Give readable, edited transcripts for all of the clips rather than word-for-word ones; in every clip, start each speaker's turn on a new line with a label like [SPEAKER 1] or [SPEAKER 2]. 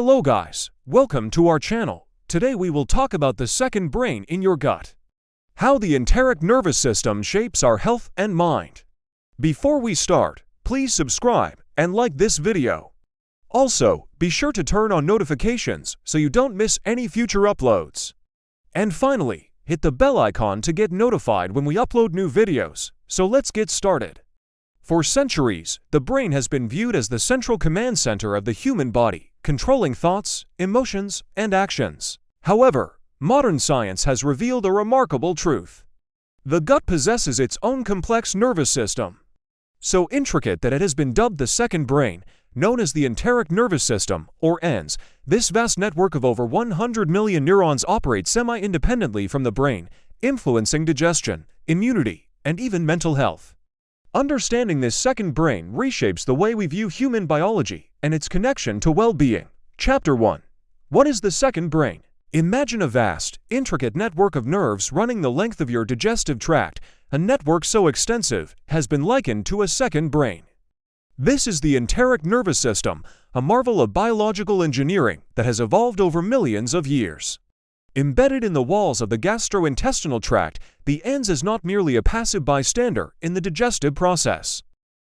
[SPEAKER 1] Hello guys, welcome to our channel. Today we will talk about the second brain in your gut. How the enteric nervous system shapes our health and mind. Before we start, please subscribe and like this video. Also, be sure to turn on notifications so you don't miss any future uploads. And finally, hit the bell icon to get notified when we upload new videos. So let's get started. For centuries, the brain has been viewed as the central command center of the human body, controlling thoughts, emotions, and actions. However, modern science has revealed a remarkable truth. The gut possesses its own complex nervous system. So intricate that it has been dubbed the second brain, known as the enteric nervous system, or ENS. This vast network of over 100 million neurons operates semi-independently from the brain, influencing digestion, immunity, and even mental health. Understanding this second brain reshapes the way we view human biology and its connection to well-being. Chapter 1. What is the second brain? Imagine a vast, intricate network of nerves running the length of your digestive tract. A network so extensive has been likened to a second brain. This is the enteric nervous system, a marvel of biological engineering that has evolved over millions of years. Embedded in the walls of the gastrointestinal tract, the ENS is not merely a passive bystander in the digestive process.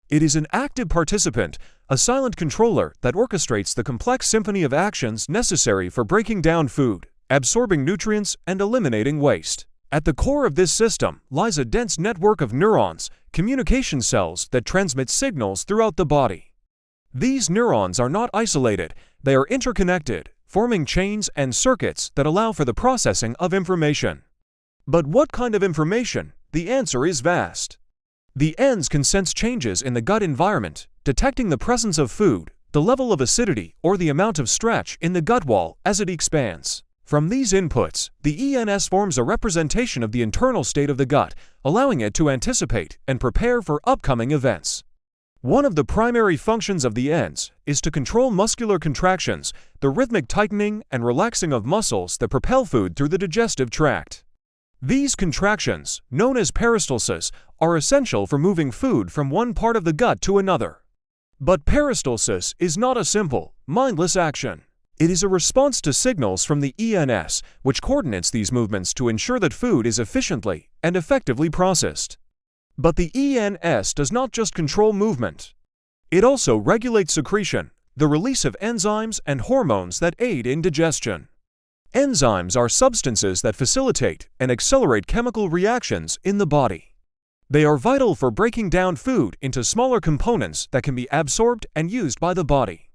[SPEAKER 1] It is an active participant, a silent controller that orchestrates the complex symphony of actions necessary for breaking down food, absorbing nutrients, and eliminating waste. At the core of this system lies a dense network of neurons, communication cells that transmit signals throughout the body. These neurons are not isolated, they are interconnected, forming chains and circuits that allow for the processing of information. But what kind of information? The answer is vast. The ENS can sense changes in the gut environment, detecting the presence of food, the level of acidity, or the amount of stretch in the gut wall as it expands. From these inputs, the ENS forms a representation of the internal state of the gut, allowing it to anticipate and prepare for upcoming events. One of the primary functions of the ENS is to control muscular contractions, the rhythmic tightening and relaxing of muscles that propel food through the digestive tract. These contractions, known as peristalsis, are essential for moving food from one part of the gut to another. But peristalsis is not a simple, mindless action. It is a response to signals from the ENS, which coordinates these movements to ensure that food is efficiently and effectively processed. But the ENS does not just control movement. It also regulates secretion, the release of enzymes and hormones that aid in digestion. Enzymes are substances that facilitate and accelerate chemical reactions in the body. They are vital for breaking down food into smaller components that can be absorbed and used by the body.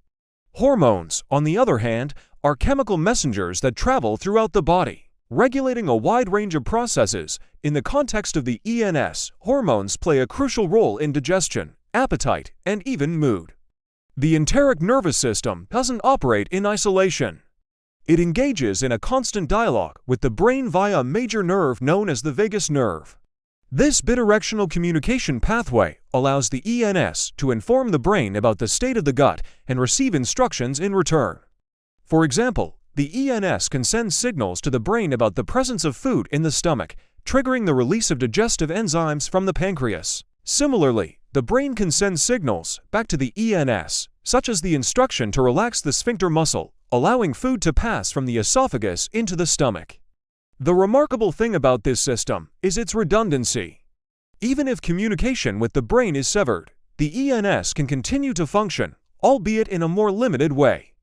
[SPEAKER 1] Hormones, on the other hand, are chemical messengers that travel throughout the body, regulating a wide range of processes. In the context of the ENS, hormones play a crucial role in digestion, appetite, and even mood. The enteric nervous system doesn't operate in isolation. It engages in a constant dialogue with the brain via a major nerve known as the vagus nerve. This bidirectional communication pathway allows the ENS to inform the brain about the state of the gut and receive instructions in return. For example, the ENS can send signals to the brain about the presence of food in the stomach, triggering the release of digestive enzymes from the pancreas. Similarly, the brain can send signals back to the ENS, such as the instruction to relax the sphincter muscle, allowing food to pass from the esophagus into the stomach. The remarkable thing about this system is its redundancy. Even if communication with the brain is severed, the ENS can continue to function, albeit in a more limited way.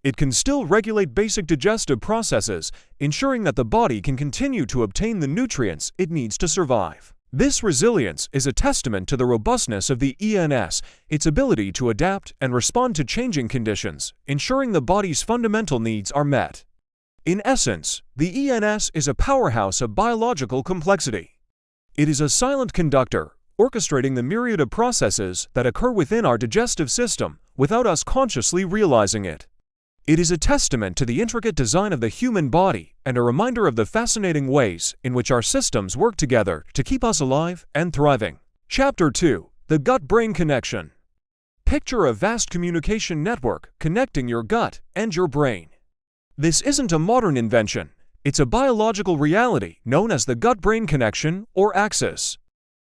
[SPEAKER 1] It can still regulate basic digestive processes, ensuring that the body can continue to obtain the nutrients it needs to survive. This resilience is a testament to the robustness of the ENS, its ability to adapt and respond to changing conditions, ensuring the body's fundamental needs are met. In essence, the ENS is a powerhouse of biological complexity. It is a silent conductor, orchestrating the myriad of processes that occur within our digestive system without us consciously realizing it. It is a testament to the intricate design of the human body and a reminder of the fascinating ways in which our systems work together to keep us alive and thriving. Chapter 2. The Gut-Brain Connection. Picture a vast communication network connecting your gut and your brain. This isn't a modern invention. It's a biological reality known as the gut-brain connection, or axis.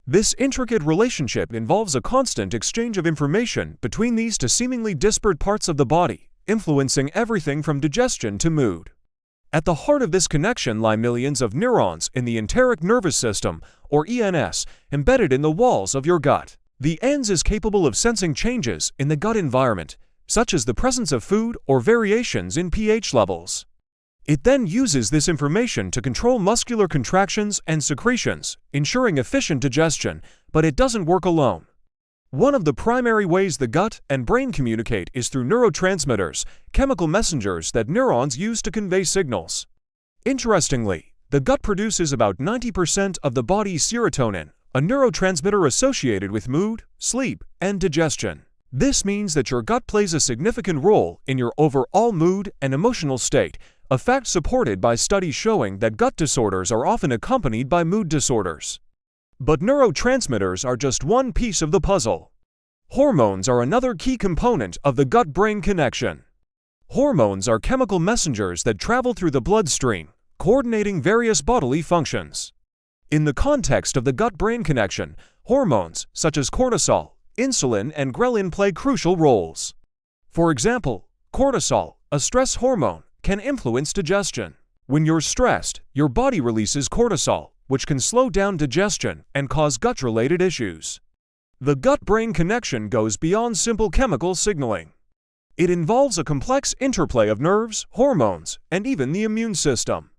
[SPEAKER 1] This intricate relationship involves a constant exchange of information between these two seemingly disparate parts of the body, influencing everything from digestion to mood. At the heart of this connection lie millions of neurons in the enteric nervous system, or ENS, embedded in the walls of your gut. The ENS is capable of sensing changes in the gut environment, such as the presence of food or variations in pH levels. It then uses this information to control muscular contractions and secretions, ensuring efficient digestion, but it doesn't work alone. One of the primary ways the gut and brain communicate is through neurotransmitters, chemical messengers that neurons use to convey signals. Interestingly, the gut produces about 90% of the body's serotonin, a neurotransmitter associated with mood, sleep, and digestion. This means that your gut plays a significant role in your overall mood and emotional state, a fact supported by studies showing that gut disorders are often accompanied by mood disorders. But neurotransmitters are just one piece of the puzzle. Hormones are another key component of the gut-brain connection. Hormones are chemical messengers that travel through the bloodstream, coordinating various bodily functions. In the context of the gut-brain connection, hormones such as cortisol, insulin, and ghrelin play crucial roles. For example, cortisol, a stress hormone, can influence digestion. When you're stressed, your body releases cortisol, which can slow down digestion and cause gut-related issues. The gut-brain connection goes beyond simple chemical signaling. It involves a complex interplay of nerves, hormones, and even the immune system.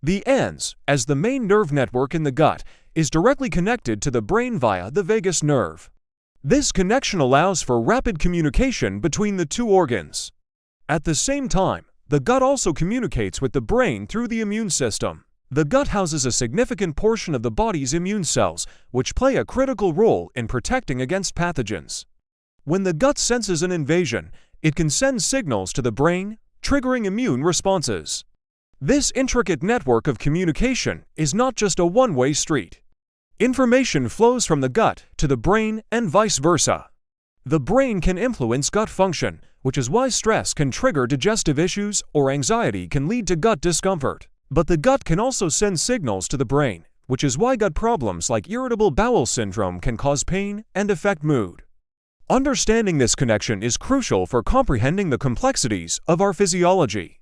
[SPEAKER 1] The ENS, as the main nerve network in the gut, is directly connected to the brain via the vagus nerve. This connection allows for rapid communication between the two organs. At the same time, the gut also communicates with the brain through the immune system. The gut houses a significant portion of the body's immune cells, which play a critical role in protecting against pathogens. When the gut senses an invasion, it can send signals to the brain, triggering immune responses. This intricate network of communication is not just a one-way street. Information flows from the gut to the brain and vice versa. The brain can influence gut function, which is why stress can trigger digestive issues or anxiety can lead to gut discomfort. But the gut can also send signals to the brain, which is why gut problems like irritable bowel syndrome can cause pain and affect mood. Understanding this connection is crucial for comprehending the complexities of our physiology.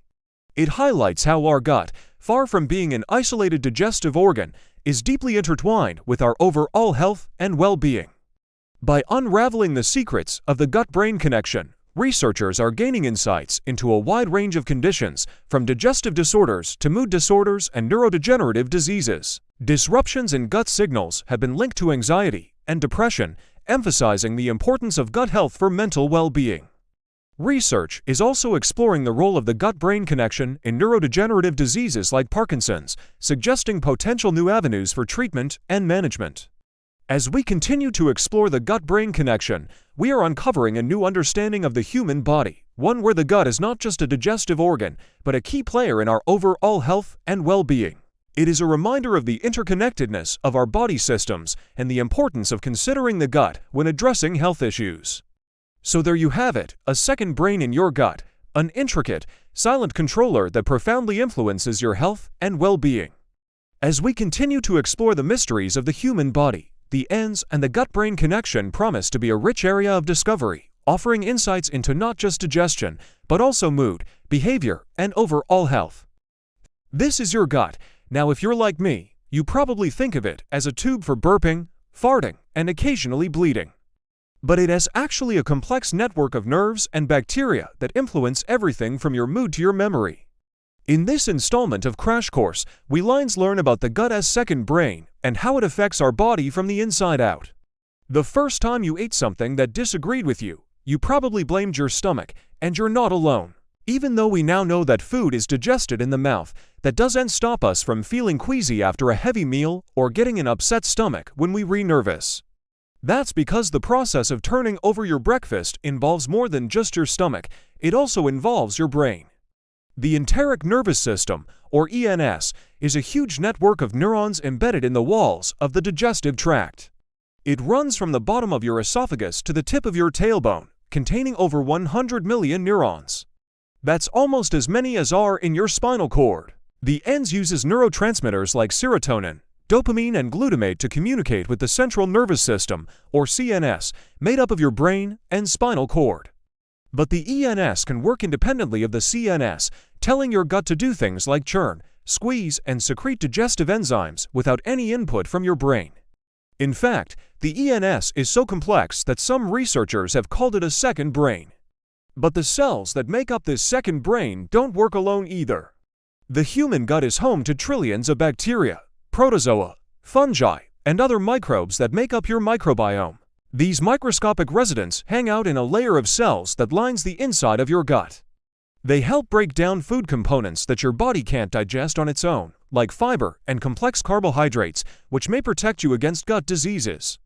[SPEAKER 1] It highlights how our gut, far from being an isolated digestive organ, is deeply intertwined with our overall health and well-being. By unraveling the secrets of the gut-brain connection, researchers are gaining insights into a wide range of conditions, from digestive disorders to mood disorders and neurodegenerative diseases. Disruptions in gut signals have been linked to anxiety and depression, emphasizing the importance of gut health for mental well-being. Research is also exploring the role of the gut-brain connection in neurodegenerative diseases like Parkinson's, suggesting potential new avenues for treatment and management. As we continue to explore the gut-brain connection, we are uncovering a new understanding of the human body, one where the gut is not just a digestive organ, but a key player in our overall health and well-being. It is a reminder of the interconnectedness of our body systems and the importance of considering the gut when addressing health issues. So there you have it, a second brain in your gut, an intricate, silent controller that profoundly influences your health and well-being. As we continue to explore the mysteries of the human body, the ENS and the gut-brain connection promise to be a rich area of discovery, offering insights into not just digestion, but also mood, behavior, and overall health. This is your gut. Now, if you're like me, you probably think of it as a tube for burping, farting, and occasionally bleeding. But it is actually a complex network of nerves and bacteria that influence everything from your mood to your memory. In this installment of Crash Course, we learn about the gut as second brain and how it affects our body from the inside out. The first time you ate something that disagreed with you, you probably blamed your stomach, and you're not alone. Even though we now know that food is digested in the mouth, that doesn't stop us from feeling queasy after a heavy meal or getting an upset stomach when we're nervous. That's because the process of turning over your breakfast involves more than just your stomach, it also involves your brain. The enteric nervous system, or ENS, is a huge network of neurons embedded in the walls of the digestive tract. It runs from the bottom of your esophagus to the tip of your tailbone, containing over 100 million neurons. That's almost as many as are in your spinal cord. The ENS uses neurotransmitters like serotonin, dopamine, and glutamate to communicate with the central nervous system, or CNS, made up of your brain and spinal cord. But the ENS can work independently of the CNS, telling your gut to do things like churn, squeeze, and secrete digestive enzymes without any input from your brain. In fact, the ENS is so complex that some researchers have called it a second brain. But the cells that make up this second brain don't work alone either. The human gut is home to trillions of bacteria, protozoa, fungi, and other microbes that make up your microbiome. These microscopic residents hang out in a layer of cells that lines the inside of your gut. They help break down food components that your body can't digest on its own, like fiber and complex carbohydrates, which may protect you against gut diseases.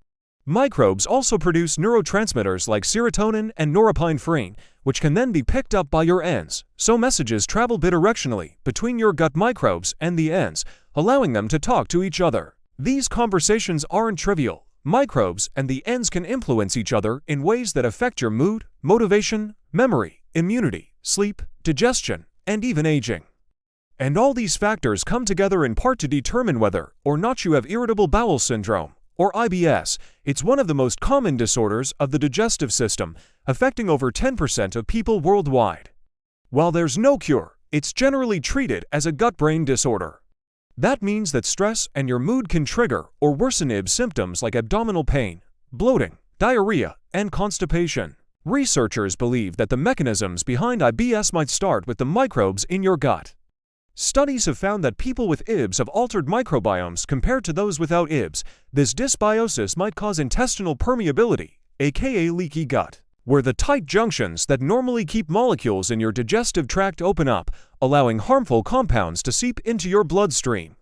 [SPEAKER 1] Microbes also produce neurotransmitters like serotonin and norepinephrine, which can then be picked up by your ENS, so messages travel bidirectionally between your gut microbes and the ENS, allowing them to talk to each other. These conversations aren't trivial. Microbes and the ENS can influence each other in ways that affect your mood, motivation, memory, immunity, sleep, digestion, and even aging. And all these factors come together in part to determine whether or not you have irritable bowel syndrome, or IBS. It's one of the most common disorders of the digestive system, affecting over 10% of people worldwide. While there's no cure, it's generally treated as a gut-brain disorder. That means that stress and your mood can trigger or worsen IBS symptoms like abdominal pain, bloating, diarrhea, and constipation. Researchers believe that the mechanisms behind IBS might start with the microbes in your gut. Studies have found that people with IBS have altered microbiomes compared to those without IBS. This dysbiosis might cause intestinal permeability, aka leaky gut, where the tight junctions that normally keep molecules in your digestive tract open up, allowing harmful compounds to seep into your bloodstream.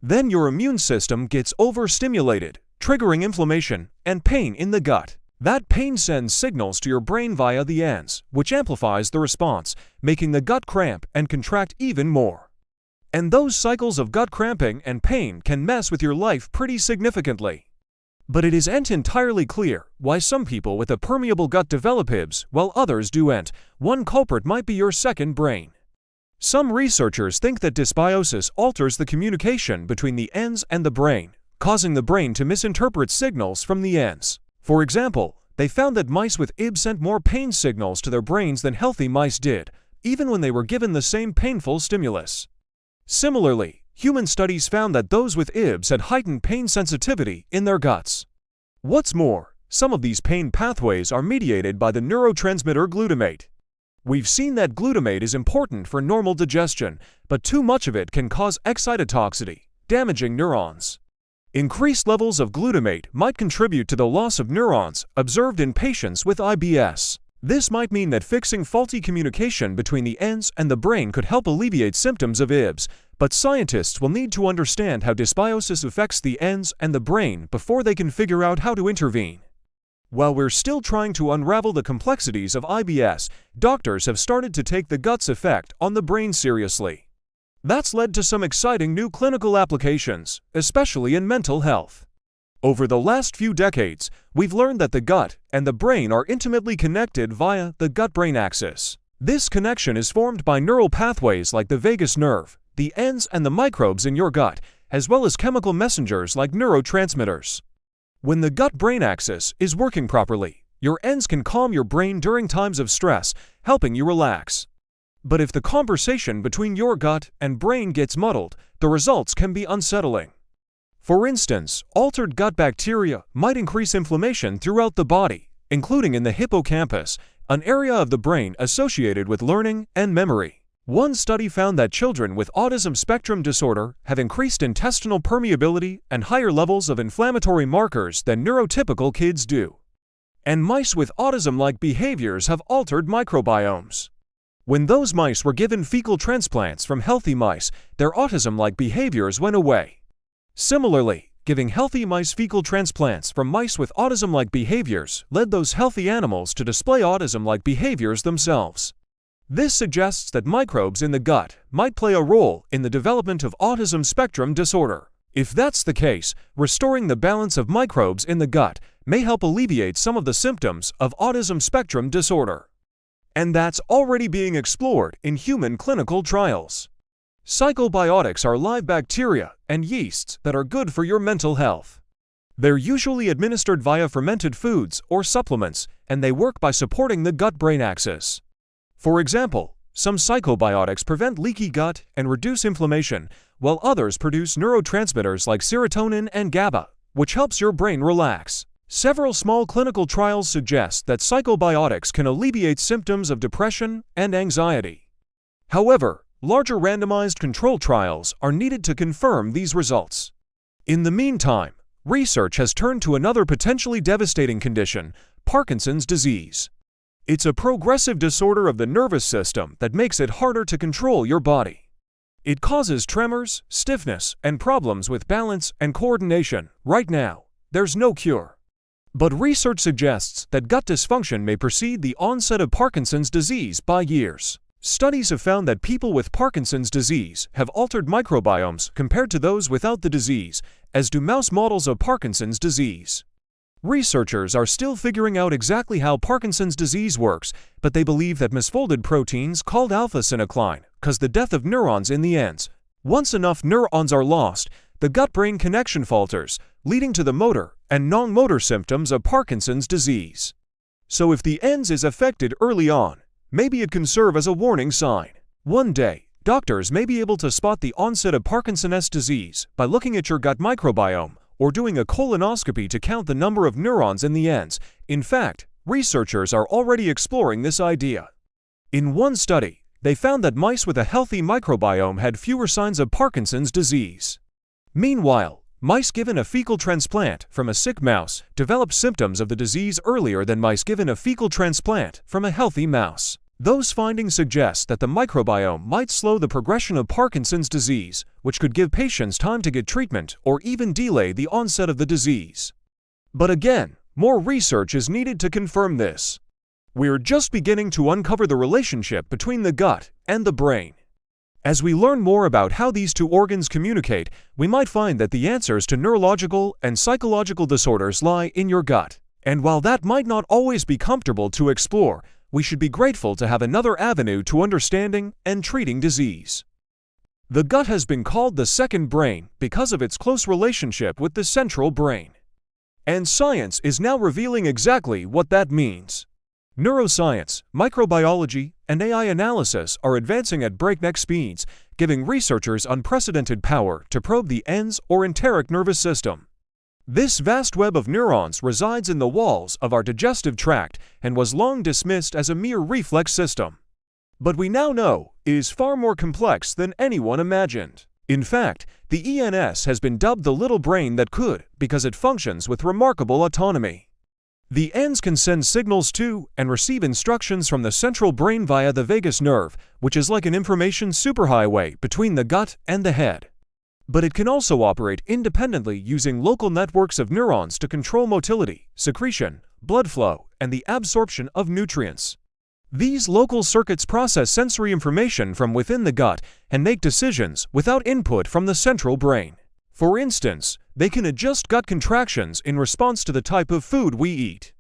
[SPEAKER 1] Then your immune system gets overstimulated, triggering inflammation and pain in the gut. That pain sends signals to your brain via the ENS, which amplifies the response, making the gut cramp and contract even more. And those cycles of gut cramping and pain can mess with your life pretty significantly. But it isn't entirely clear why some people with a permeable gut develop IBS while others don't. One culprit might be your second brain. Some researchers think that dysbiosis alters the communication between the ENS and the brain, causing the brain to misinterpret signals from the ENS. For example, they found that mice with IBS sent more pain signals to their brains than healthy mice did, even when they were given the same painful stimulus. Similarly, human studies found that those with IBS had heightened pain sensitivity in their guts. What's more, some of these pain pathways are mediated by the neurotransmitter glutamate. We've seen that glutamate is important for normal digestion, but too much of it can cause excitotoxicity, damaging neurons. Increased levels of glutamate might contribute to the loss of neurons observed in patients with IBS. This might mean that fixing faulty communication between the ENS and the brain could help alleviate symptoms of IBS, but scientists will need to understand how dysbiosis affects the ENS and the brain before they can figure out how to intervene. While we're still trying to unravel the complexities of IBS, doctors have started to take the gut's effect on the brain seriously. That's led to some exciting new clinical applications, especially in mental health. Over the last few decades, we've learned that the gut and the brain are intimately connected via the gut-brain axis. This connection is formed by neural pathways like the vagus nerve, the ENS and the microbes in your gut, as well as chemical messengers like neurotransmitters. When the gut-brain axis is working properly, your ENS can calm your brain during times of stress, helping you relax. But if the conversation between your gut and brain gets muddled, the results can be unsettling. For instance, altered gut bacteria might increase inflammation throughout the body, including in the hippocampus, an area of the brain associated with learning and memory. One study found that children with autism spectrum disorder have increased intestinal permeability and higher levels of inflammatory markers than neurotypical kids do. And mice with autism-like behaviors have altered microbiomes. When those mice were given fecal transplants from healthy mice, their autism-like behaviors went away. Similarly, giving healthy mice fecal transplants from mice with autism-like behaviors led those healthy animals to display autism-like behaviors themselves. This suggests that microbes in the gut might play a role in the development of autism spectrum disorder. If that's the case, restoring the balance of microbes in the gut may help alleviate some of the symptoms of autism spectrum disorder. And that's already being explored in human clinical trials. Psychobiotics are live bacteria and yeasts that are good for your mental health. They're usually administered via fermented foods or supplements, and they work by supporting the gut-brain axis. For example, some psychobiotics prevent leaky gut and reduce inflammation, while others produce neurotransmitters like serotonin and GABA, which helps your brain relax. Several small clinical trials suggest that psychobiotics can alleviate symptoms of depression and anxiety. However, larger randomized control trials are needed to confirm these results. In the meantime, research has turned to another potentially devastating condition, Parkinson's disease. It's a progressive disorder of the nervous system that makes it harder to control your body. It causes tremors, stiffness, and problems with balance and coordination. Right now, there's no cure. But research suggests that gut dysfunction may precede the onset of Parkinson's disease by years. Studies have found that people with Parkinson's disease have altered microbiomes compared to those without the disease, as do mouse models of Parkinson's disease. Researchers are still figuring out exactly how Parkinson's disease works, but they believe that misfolded proteins called alpha-synuclein cause the death of neurons in the ends. Once enough neurons are lost, the gut-brain connection falters, leading to the motor and non-motor symptoms of Parkinson's disease. So if the ends is affected early on, maybe it can serve as a warning sign. One day, doctors may be able to spot the onset of Parkinson's disease by looking at your gut microbiome or doing a colonoscopy to count the number of neurons in the ends. In fact, researchers are already exploring this idea. In one study, they found that mice with a healthy microbiome had fewer signs of Parkinson's disease. Meanwhile, mice given a fecal transplant from a sick mouse developed symptoms of the disease earlier than mice given a fecal transplant from a healthy mouse. Those findings suggest that the microbiome might slow the progression of Parkinson's disease, which could give patients time to get treatment or even delay the onset of the disease. But again, more research is needed to confirm this. We're just beginning to uncover the relationship between the gut and the brain. As we learn more about how these two organs communicate, we might find that the answers to neurological and psychological disorders lie in your gut. And while that might not always be comfortable to explore, we should be grateful to have another avenue to understanding and treating disease. The gut has been called the second brain because of its close relationship with the central brain. And science is now revealing exactly what that means. Neuroscience, microbiology, and AI analysis are advancing at breakneck speeds, giving researchers unprecedented power to probe the ens or enteric nervous system. This vast web of neurons resides in the walls of our digestive tract and was long dismissed as a mere reflex system. But we now know it is far more complex than anyone imagined. In fact, the ENS has been dubbed the little brain that could because it functions with remarkable autonomy. The ends can send signals to and receive instructions from the central brain via the vagus nerve, which is like an information superhighway between the gut and the head. But it can also operate independently using local networks of neurons to control motility, secretion, blood flow, and the absorption of nutrients. These local circuits process sensory information from within the gut and make decisions without input from the central brain. For instance, they can adjust gut contractions in response to the type of food we eat.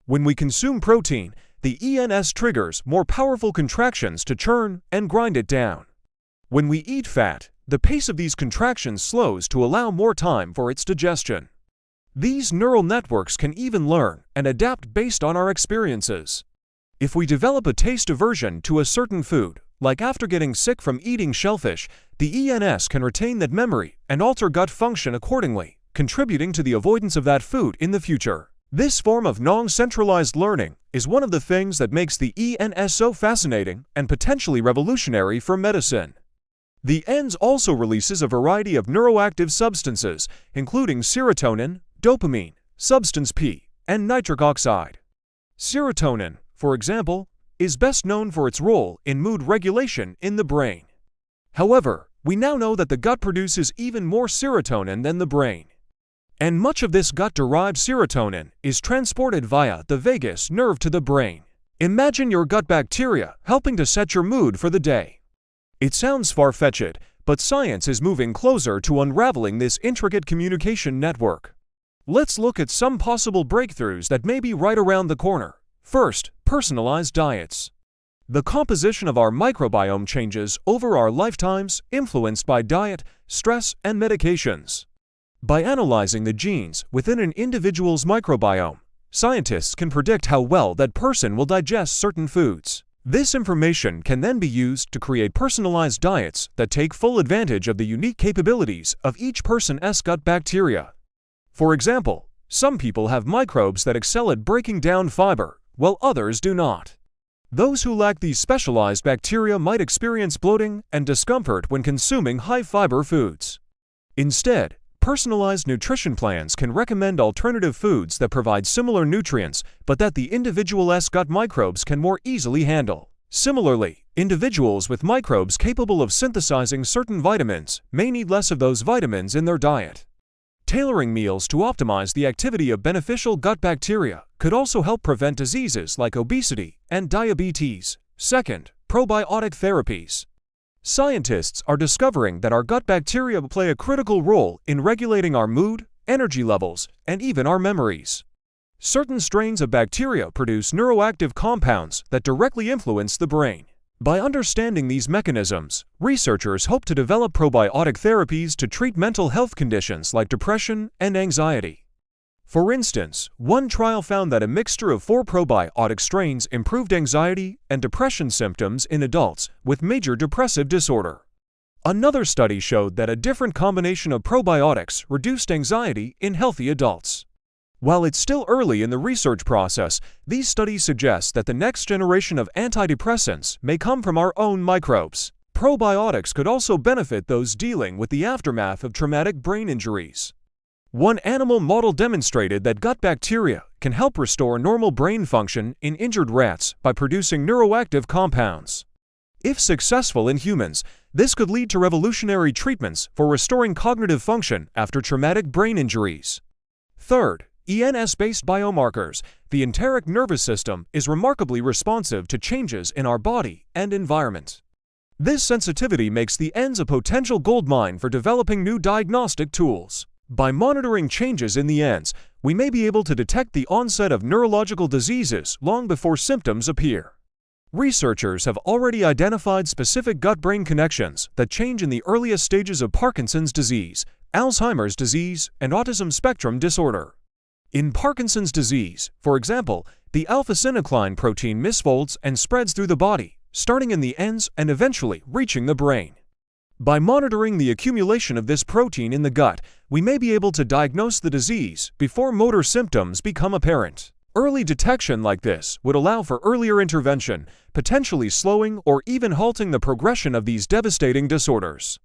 [SPEAKER 1] When we consume protein, the ENS triggers more powerful contractions to churn and grind it down. When we eat fat, the pace of these contractions slows to allow more time for its digestion. These neural networks can even learn and adapt based on our experiences. If we develop a taste aversion to a certain food, like after getting sick from eating shellfish, the ENS can retain that memory and alter gut function accordingly, contributing to the avoidance of that food in the future. This form of non-centralized learning is one of the things that makes the ENS so fascinating and potentially revolutionary for medicine. The ENS also releases a variety of neuroactive substances, including serotonin, dopamine, substance P, and nitric oxide. Serotonin, for example, is best known for its role in mood regulation in the brain. However, we now know that the gut produces even more serotonin than the brain. And much of this gut-derived serotonin is transported via the vagus nerve to the brain. Imagine your gut bacteria helping to set your mood for the day. It sounds far-fetched, but science is moving closer to unraveling this intricate communication network. Let's look at some possible breakthroughs that may be right around the corner. First, personalized diets. The composition of our microbiome changes over our lifetimes, influenced by diet, stress, and medications. By analyzing the genes within an individual's microbiome, scientists can predict how well that person will digest certain foods. This information can then be used to create personalized diets that take full advantage of the unique capabilities of each person's gut bacteria. For example, some people have microbes that excel at breaking down fiber, while others do not. Those who lack these specialized bacteria might experience bloating and discomfort when consuming high-fiber foods. Instead, personalized nutrition plans can recommend alternative foods that provide similar nutrients but that the individual's gut microbes can more easily handle. Similarly, individuals with microbes capable of synthesizing certain vitamins may need less of those vitamins in their diet. Tailoring meals to optimize the activity of beneficial gut bacteria could also help prevent diseases like obesity and diabetes. Second, probiotic therapies. Scientists are discovering that our gut bacteria play a critical role in regulating our mood, energy levels, and even our memories. Certain strains of bacteria produce neuroactive compounds that directly influence the brain. By understanding these mechanisms, researchers hope to develop probiotic therapies to treat mental health conditions like depression and anxiety. For instance, one trial found that a mixture of 4 probiotic strains improved anxiety and depression symptoms in adults with major depressive disorder. Another study showed that a different combination of probiotics reduced anxiety in healthy adults. While it's still early in the research process, these studies suggest that the next generation of antidepressants may come from our own microbes. Probiotics could also benefit those dealing with the aftermath of traumatic brain injuries. One animal model demonstrated that gut bacteria can help restore normal brain function in injured rats by producing neuroactive compounds. If successful in humans, this could lead to revolutionary treatments for restoring cognitive function after traumatic brain injuries. Third, ENS-based biomarkers. The enteric nervous system is remarkably responsive to changes in our body and environment. This sensitivity makes the ENS a potential goldmine for developing new diagnostic tools. By monitoring changes in the ENS, we may be able to detect the onset of neurological diseases long before symptoms appear. Researchers have already identified specific gut-brain connections that change in the earliest stages of Parkinson's disease, Alzheimer's disease, and autism spectrum disorder. In Parkinson's disease, for example, the alpha-synuclein protein misfolds and spreads through the body, starting in the ENS and eventually reaching the brain. By monitoring the accumulation of this protein in the gut, we may be able to diagnose the disease before motor symptoms become apparent. Early detection like this would allow for earlier intervention, potentially slowing or even halting the progression of these devastating disorders.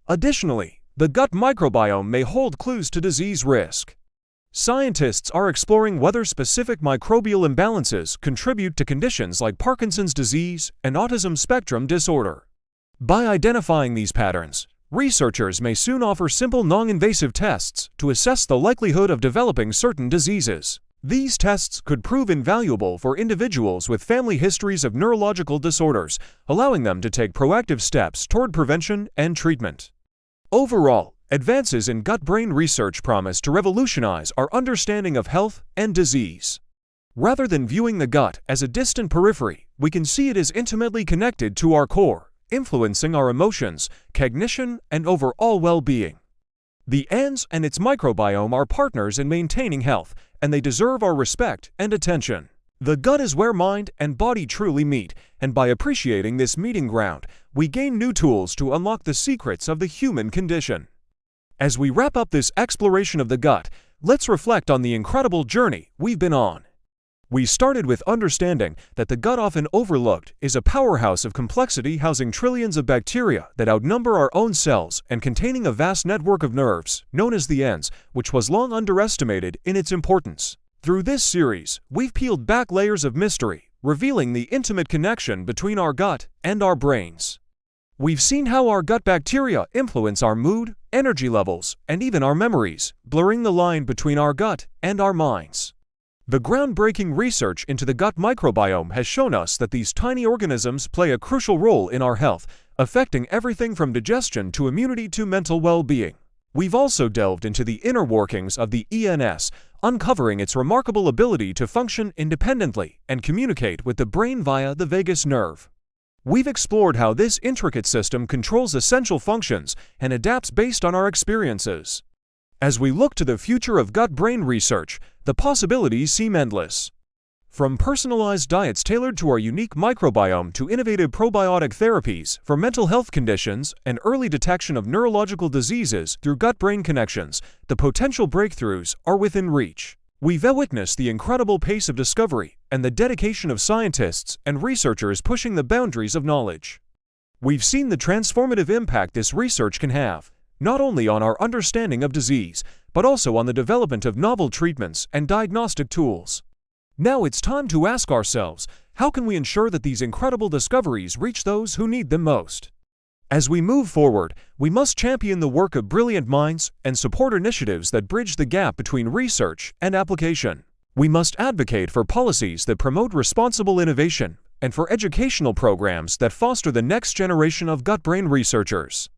[SPEAKER 1] Additionally, the gut microbiome may hold clues to disease risk. Scientists are exploring whether specific microbial imbalances contribute to conditions like Parkinson's disease and autism spectrum disorder. By identifying these patterns, researchers may soon offer simple non-invasive tests to assess the likelihood of developing certain diseases. These tests could prove invaluable for individuals with family histories of neurological disorders, allowing them to take proactive steps toward prevention and treatment. Overall, advances in gut-brain research promise to revolutionize our understanding of health and disease. Rather than viewing the gut as a distant periphery, we can see it as intimately connected to our core, influencing our emotions, cognition, and overall well-being. The ENS and its microbiome are partners in maintaining health, and they deserve our respect and attention. The gut is where mind and body truly meet, and by appreciating this meeting ground, we gain new tools to unlock the secrets of the human condition. As we wrap up this exploration of the gut, let's reflect on the incredible journey we've been on. We started with understanding that the gut, often overlooked, is a powerhouse of complexity housing trillions of bacteria that outnumber our own cells and containing a vast network of nerves, known as the ENS, which was long underestimated in its importance. Through this series, we've peeled back layers of mystery, revealing the intimate connection between our gut and our brains. We've seen how our gut bacteria influence our mood, energy levels, and even our memories, blurring the line between our gut and our minds. The groundbreaking research into the gut microbiome has shown us that these tiny organisms play a crucial role in our health, affecting everything from digestion to immunity to mental well-being. We've also delved into the inner workings of the ENS, uncovering its remarkable ability to function independently and communicate with the brain via the vagus nerve. We've explored how this intricate system controls essential functions and adapts based on our experiences. As we look to the future of gut-brain research, the possibilities seem endless. From personalized diets tailored to our unique microbiome to innovative probiotic therapies for mental health conditions and early detection of neurological diseases through gut-brain connections, the potential breakthroughs are within reach. We've witnessed the incredible pace of discovery and the dedication of scientists and researchers pushing the boundaries of knowledge. We've seen the transformative impact this research can have, not only on our understanding of disease, but also on the development of novel treatments and diagnostic tools. Now it's time to ask ourselves, how can we ensure that these incredible discoveries reach those who need them most? As we move forward, we must champion the work of brilliant minds and support initiatives that bridge the gap between research and application. We must advocate for policies that promote responsible innovation and for educational programs that foster the next generation of gut-brain researchers.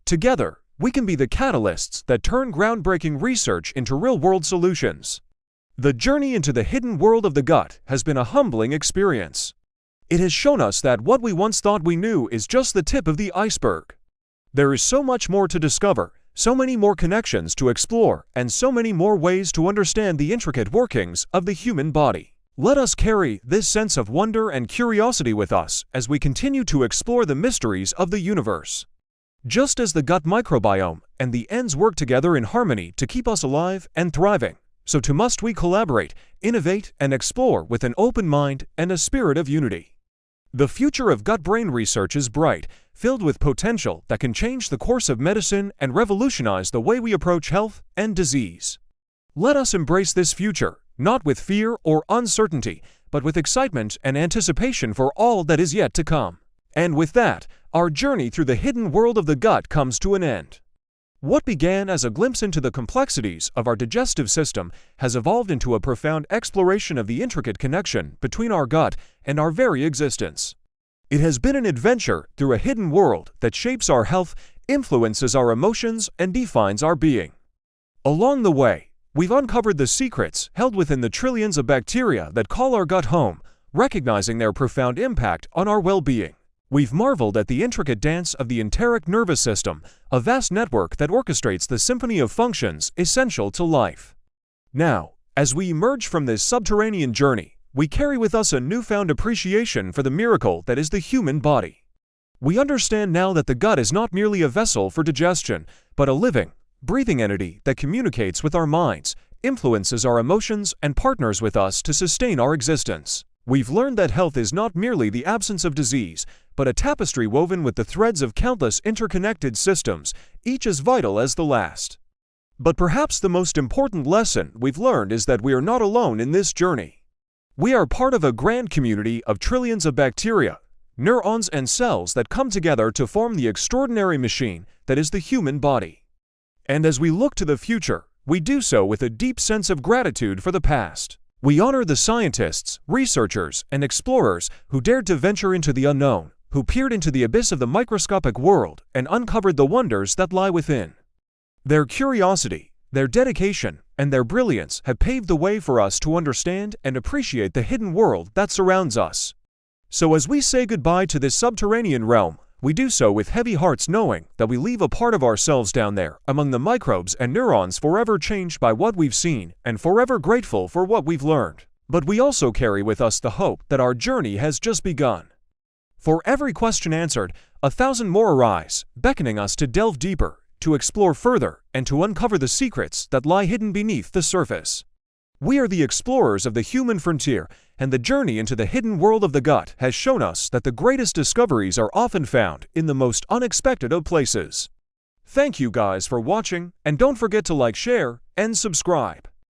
[SPEAKER 1] Together, we can be the catalysts that turn groundbreaking research into real-world solutions. The journey into the hidden world of the gut has been a humbling experience. It has shown us that what we once thought we knew is just the tip of the iceberg. There is so much more to discover, so many more connections to explore, and so many more ways to understand the intricate workings of the human body. Let us carry this sense of wonder and curiosity with us as we continue to explore the mysteries of the universe. Just as the gut microbiome and the ends work together in harmony to keep us alive and thriving, so too must we collaborate, innovate, and explore with an open mind and a spirit of unity. The future of gut-brain research is bright, filled with potential that can change the course of medicine and revolutionize the way we approach health and disease. Let us embrace this future, not with fear or uncertainty, but with excitement and anticipation for all that is yet to come. And with that, our journey through the hidden world of the gut comes to an end. What began as a glimpse into the complexities of our digestive system has evolved into a profound exploration of the intricate connection between our gut and our very existence. It has been an adventure through a hidden world that shapes our health, influences our emotions, and defines our being. Along the way, we've uncovered the secrets held within the trillions of bacteria that call our gut home, recognizing their profound impact on our well-being. We've marveled at the intricate dance of the enteric nervous system, a vast network that orchestrates the symphony of functions essential to life. Now, as we emerge from this subterranean journey, we carry with us a newfound appreciation for the miracle that is the human body. We understand now that the gut is not merely a vessel for digestion, but a living, breathing entity that communicates with our minds, influences our emotions, and partners with us to sustain our existence. We've learned that health is not merely the absence of disease, but a tapestry woven with the threads of countless interconnected systems, each as vital as the last. But perhaps the most important lesson we've learned is that we are not alone in this journey. We are part of a grand community of trillions of bacteria, neurons, and cells that come together to form the extraordinary machine that is the human body. And as we look to the future, we do so with a deep sense of gratitude for the past. We honor the scientists, researchers, and explorers who dared to venture into the unknown, who peered into the abyss of the microscopic world and uncovered the wonders that lie within. Their curiosity, their dedication, and their brilliance have paved the way for us to understand and appreciate the hidden world that surrounds us. So as we say goodbye to this subterranean realm, we do so with heavy hearts, knowing that we leave a part of ourselves down there among the microbes and neurons, forever changed by what we've seen and forever grateful for what we've learned. But we also carry with us the hope that our journey has just begun. For every question answered, 1,000 more arise, beckoning us to delve deeper, to explore further, and to uncover the secrets that lie hidden beneath the surface. We are the explorers of the human frontier, and the journey into the hidden world of the gut has shown us that the greatest discoveries are often found in the most unexpected of places. Thank you guys for watching, and don't forget to like, share, and subscribe.